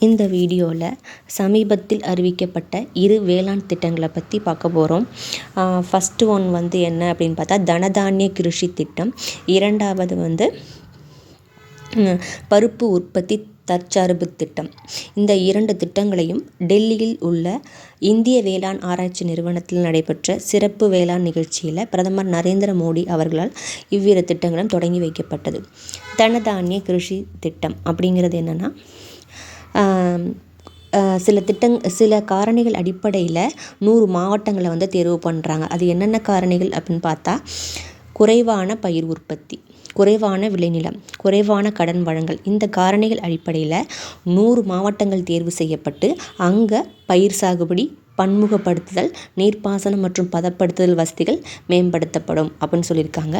இந்த வீடியோவில் சமீபத்தில் அறிவிக்கப்பட்ட 2 வேளாண் திட்டங்களை பற்றி பார்க்க போகிறோம். ஃபஸ்ட்டு ஒன் வந்து என்ன அப்படின்னு பார்த்தா தனதானிய கிருஷி திட்டம். இரண்டாவது பருப்பு உற்பத்தி தற்சார்பு திட்டம். இந்த 2 திட்டங்களையும் டெல்லியில் உள்ள இந்திய வேளாண் ஆராய்ச்சி நிறுவனத்தில் நடைபெற்ற சிறப்பு வேளாண் நிகழ்ச்சியில் பிரதமர் நரேந்திர மோடி அவர்களால் இவ்விரு திட்டங்களும் தொடங்கி வைக்கப்பட்டது. தனதானிய கிருஷி திட்டம் அப்படிங்கிறது என்னென்னா, சில காரணிகள் அடிப்படையில் 100 மாவட்டங்களை வந்து தேர்வு பண்ணுறாங்க. அது என்னென்ன காரணிகள் அப்படின்னு பார்த்தா, குறைவான பயிர் உற்பத்தி, குறைவான விளைநிலம், குறைவான கடன் வழங்கல். இந்த காரணிகள் அடிப்படையில் 100 மாவட்டங்கள் தேர்வு செய்யப்பட்டு அங்கே பயிர் சாகுபடி, பன்முகப்படுத்துதல், நீர்ப்பாசனம் மற்றும் பதப்படுத்துதல் வசதிகள் மேம்படுத்தப்படும் அப்படின்னு சொல்லியிருக்காங்க.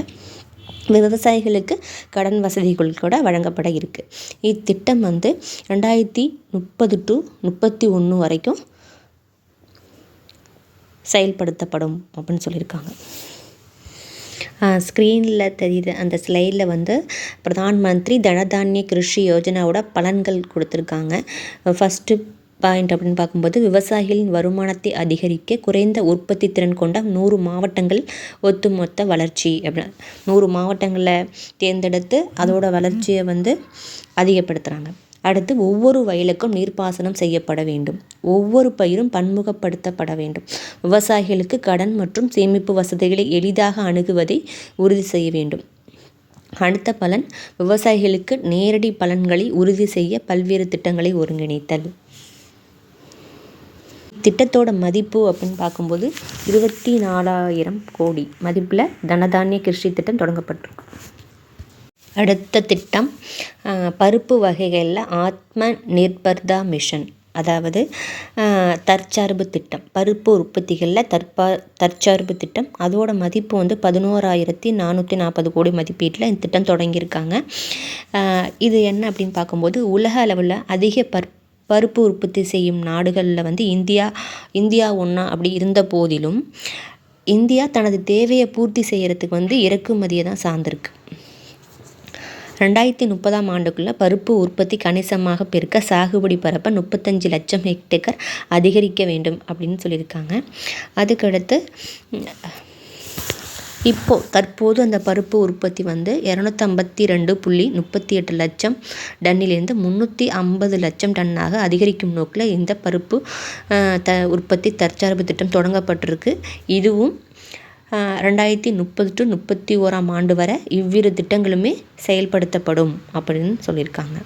விவசாயிகளுக்கு கடன் வசதிகள் கூட வழங்கப்பட இருக்குது. இத்திட்டம் வந்து 2030 to 31 வரைக்கும் செயல்படுத்தப்படும் அப்படின்னு சொல்லியிருக்காங்க. ஸ்க்ரீனில் தெரியுது அந்த ஸ்லைடில் வந்து பிரதான் மந்திரி தனதானிய கிருஷி யோஜனாவோட பலன்கள் கொடுத்துருக்காங்க. ஃபஸ்ட்டு பாயிண்ட் அப்படின்னு பார்க்கும்போது, விவசாயிகளின் வருமானத்தை அதிகரிக்க குறைந்த உற்பத்தி திறன் கொண்ட 100 மாவட்டங்கள் ஒட்டுமொத்த வளர்ச்சி அப்படின்னு 100 மாவட்டங்களை தேர்ந்தெடுத்து அதோட வளர்ச்சியை வந்து அதிகப்படுத்துகிறாங்க. அடுத்து, ஒவ்வொரு வயலுக்கும் நீர்ப்பாசனம் செய்யப்பட வேண்டும். ஒவ்வொரு பயிரும் பன்முகப்படுத்தப்பட வேண்டும். விவசாயிகளுக்கு கடன் மற்றும் சேமிப்பு வசதிகளை எளிதாக அணுகுவதை உறுதி செய்ய வேண்டும். அடுத்த பலன், விவசாயிகளுக்கு நேரடி பலன்களை உறுதி செய்ய பல்வேறு திட்டங்களை ஒருங்கிணைத்தல். திட்டத்தோட மதிப்பு அப்படின்னு பார்க்கும்போது 24,000 கோடி மதிப்பில் தனதானிய கிருஷி திட்டம் தொடங்கப்பட்டிருக்கு. அடுத்த திட்டம் பருப்பு வகைகளில் ஆத்ம நிர்பர்தா மிஷன், அதாவது தற்சார்பு திட்டம். பருப்பு உற்பத்திகளில் தற்சார்பு திட்டம். அதோட மதிப்பு வந்து 11,440 கோடி மதிப்பீட்டில் இந்த திட்டம் தொடங்கியிருக்காங்க. இது என்ன அப்படின்னு பார்க்கும்போது, உலக அளவில் அதிக பருப்பு உற்பத்தி செய்யும் நாடுகளில் வந்து இந்தியா ஒன்றா அப்படி இருந்த போதிலும், இந்தியா தனது தேவையை பூர்த்தி செய்கிறதுக்கு வந்து இறக்குமதியை தான் சார்ந்திருக்கு. 2030ஆம் ஆண்டுக்குள்ளே பருப்பு உற்பத்தி கணிசமாக பெருக்க சாகுபடி பரப்ப 35 லட்சம் ஹெக்டேக்கர் அதிகரிக்க வேண்டும் அப்படின்னு சொல்லியிருக்காங்க. அதுக்கடுத்து தற்போது அந்த பருப்பு உற்பத்தி வந்து 252.38 லட்சம் டன்னிலிருந்து 350 லட்சம் டன்னாக அதிகரிக்கும் நோக்கில் இந்த பருப்பு உற்பத்தி தற்சார்பு திட்டம் தொடங்கப்பட்டிருக்கு. இதுவும் 2030 to 31ஆம் ஆண்டு வரை இவ்விரு திட்டங்களுமே செயல்படுத்தப்படும் அப்படின்னு சொல்லியிருக்காங்க.